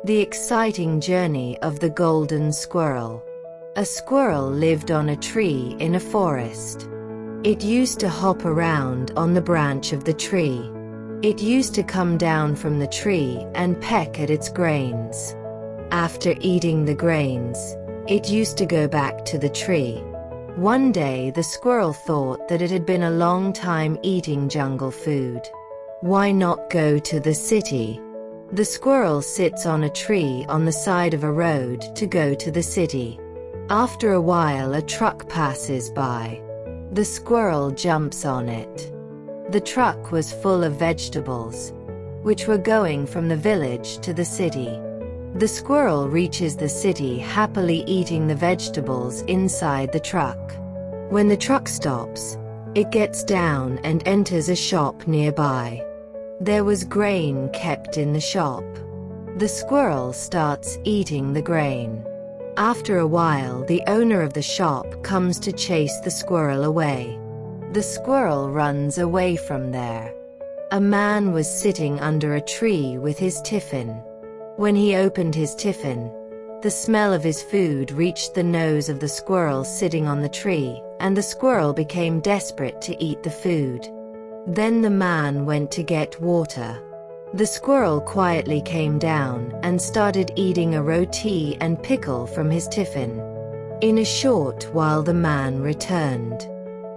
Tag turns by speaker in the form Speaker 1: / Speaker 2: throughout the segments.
Speaker 1: The exciting journey of the golden squirrel. A squirrel lived on a tree in a forest. It used to hop around on the branch of the tree. It used to come down from the tree and peck at its grains. After eating the grains, it used to go back to the tree. One day the squirrel thought that it had been a long time eating jungle food. Why not go to the city? The squirrel sits on a tree on the side of a road to go to the city. After a while, a truck passes by. The squirrel jumps on it. The truck was full of vegetables, which were going from the village to the city. The squirrel reaches the city happily eating the vegetables inside the truck. When the truck stops, it gets down and enters a shop nearby. There was grain kept in the shop. The squirrel starts eating the grain. After a while, the owner of the shop comes to chase the squirrel away. The squirrel runs away from there. A man was sitting under a tree with his tiffin. When he opened his tiffin, the smell of his food reached the nose of the squirrel sitting on the tree, and the squirrel became desperate to eat the food. Then the man went to get water. The squirrel quietly came down and started eating a roti and pickle from his tiffin. In a short while the man returned.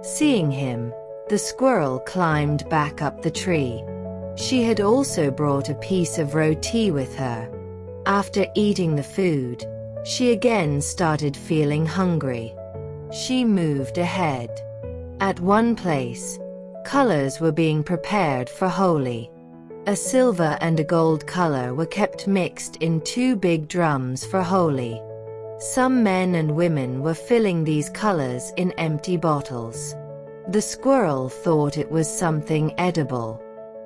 Speaker 1: Seeing him, the squirrel climbed back up the tree. She had also brought a piece of roti with her. After eating the food, she again started feeling hungry. She moved ahead. At one place, colors were being prepared for Holi. A silver and a gold color were kept mixed in 2 big drums for Holi. Some men and women were filling these colors in empty bottles. The squirrel thought it was something edible.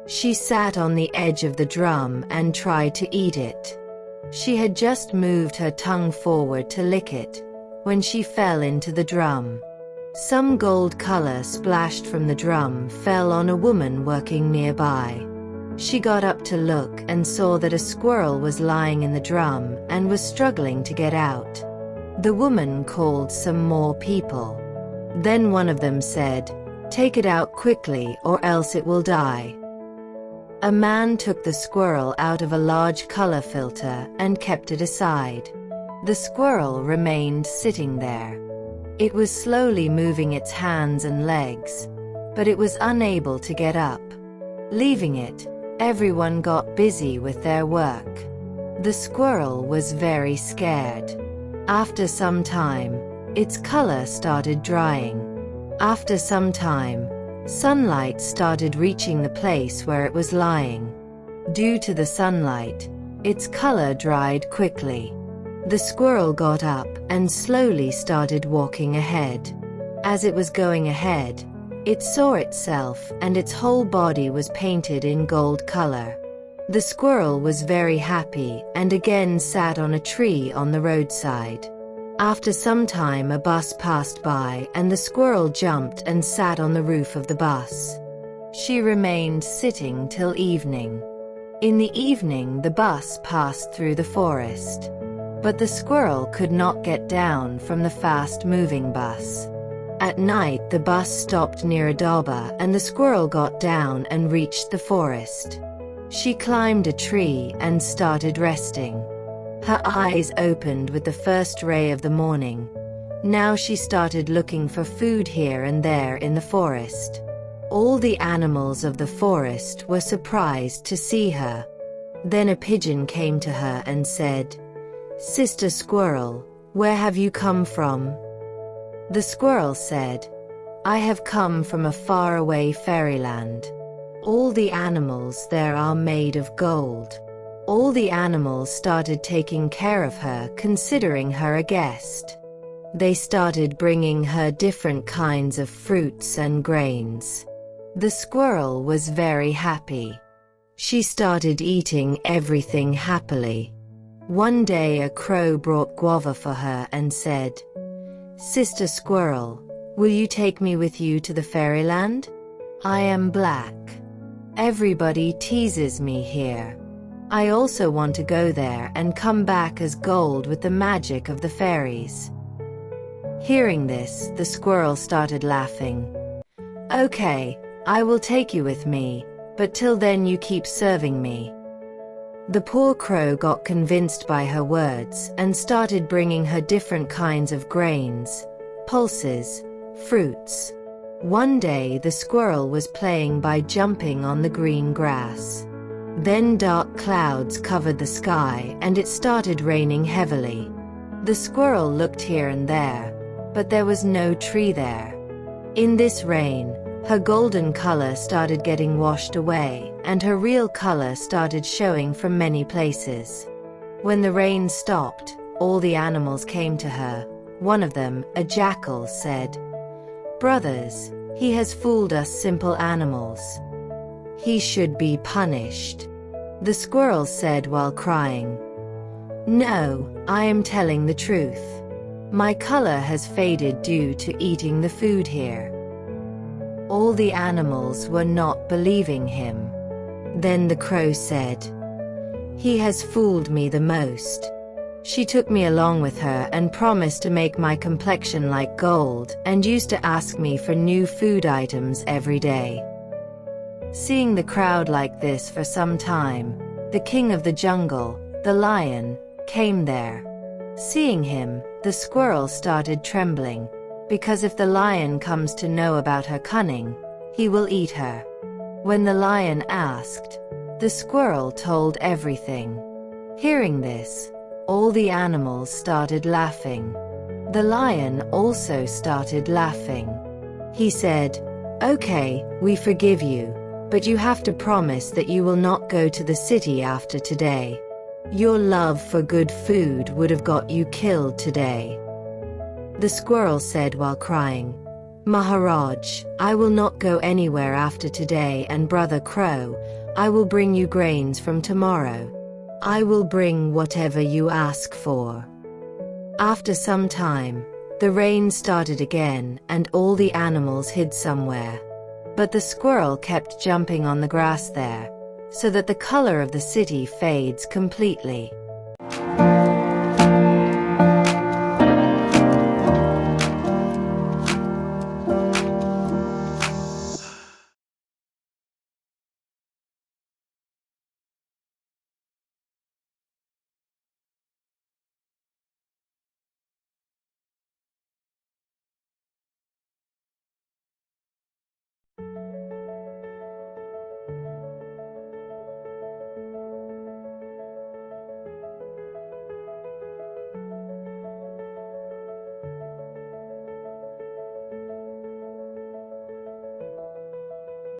Speaker 1: She sat on the edge of the drum and tried to eat it. She had just moved her tongue forward to lick it, when she fell into the drum. Some gold color splashed from the drum fell on a woman working nearby. She got up to look and saw that a squirrel was lying in the drum and was struggling to get out. The woman called some more people. Then one of them said, "Take it out quickly or else it will die." A man took the squirrel out of a large color filter and kept it aside. The squirrel remained sitting there. It was slowly moving its hands and legs, but it was unable to get up. Leaving it, everyone got busy with their work. The squirrel was very scared. After some time, its color started drying. After some time, sunlight started reaching the place where it was lying. Due to the sunlight, its color dried quickly. The squirrel got up and slowly started walking ahead. As it was going ahead, it saw itself and its whole body was painted in gold color. The squirrel was very happy and again sat on a tree on the roadside. After some time, a bus passed by and the squirrel jumped and sat on the roof of the bus. She remained sitting till evening. In the evening, the bus passed through the forest. But the squirrel could not get down from the fast-moving bus. At night, the bus stopped near a dobba and the squirrel got down and reached the forest. She climbed a tree and started resting. Her eyes opened with the first ray of the morning. Now she started looking for food here and there in the forest. All the animals of the forest were surprised to see her. Then a pigeon came to her and said, "Sister Squirrel, where have you come from?" The squirrel said, "I have come from a faraway fairyland. All the animals there are made of gold." All the animals started taking care of her, considering her a guest. They started bringing her different kinds of fruits and grains. The squirrel was very happy. She started eating everything happily. One day a crow brought guava for her and said, "Sister Squirrel, will you take me with you to the fairyland? I am black. Everybody teases me here. I also want to go there and come back as gold with the magic of the fairies." Hearing this, the squirrel started laughing. "Okay, I will take you with me, but till then you keep serving me." The poor crow got convinced by her words and started bringing her different kinds of grains, pulses, fruits. One day the squirrel was playing by jumping on the green grass. Then dark clouds covered the sky and it started raining heavily. The squirrel looked here and there, but there was no tree there. In this rain, her golden color started getting washed away, and her real color started showing from many places. When the rain stopped, all the animals came to her. One of them, a jackal, said, "Brothers, he has fooled us simple animals. He should be punished." The squirrel said while crying, "No, I am telling the truth. My color has faded due to eating the food here." All the animals were not believing him. Then the crow said, "He has fooled me the most. She took me along with her and promised to make my complexion like gold and used to ask me for new food items every day." Seeing the crowd like this for some time, the king of the jungle, the lion, came there. Seeing him, the squirrel started trembling, because if the lion comes to know about her cunning, he will eat her. When the lion asked, the squirrel told everything. Hearing this, all the animals started laughing. The lion also started laughing. He said, "Okay, we forgive you, but you have to promise that you will not go to the city after today. Your love for good food would have got you killed today." The squirrel said while crying, "Maharaj, I will not go anywhere after today, and Brother Crow, I will bring you grains from tomorrow. I will bring whatever you ask for." After some time, the rain started again and all the animals hid somewhere. But the squirrel kept jumping on the grass there, so that the color of the city fades completely.